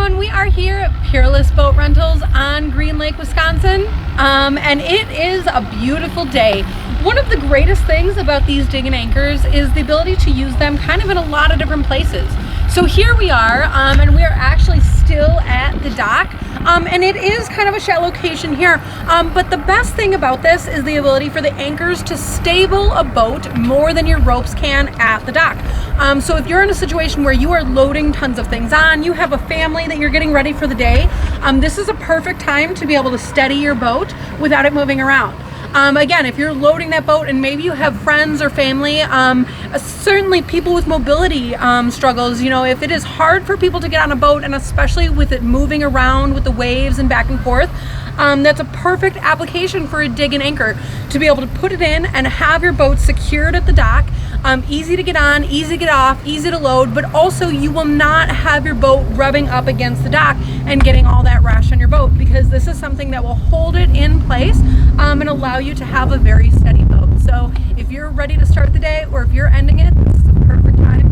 everyone, we are here at Peerless Boat Rentals on Green Lake, Wisconsin, and it is a beautiful day. One of the greatest things about these dig and anchors is the ability to use them kind of in a lot of different places. So here we are, and we are actually still at the dock, and it is kind of a shallow location here, but the best thing about this is the ability for the anchors to stable a boat more than your ropes can at the dock. So if you're in a situation where you are loading tons of things on, you have a family that you're getting ready for the day, this is a perfect time to be able to steady your boat without it moving around. Again, if you're loading that boat and maybe you have friends or family, certainly people with mobility struggles, you know, if it is hard for people to get on a boat, and especially with it moving around with the waves and back and forth, that's a perfect application for a dig and anchor, to be able to put it in and have your boat secured at the dock. Easy to get on, easy to get off, easy to load, but also you will not have your boat rubbing up against the dock and getting all that rash on your boat, because this is something that will hold it in place and allow you to have a very steady boat. So if you're ready to start the day, or if you're ending it, this is a perfect time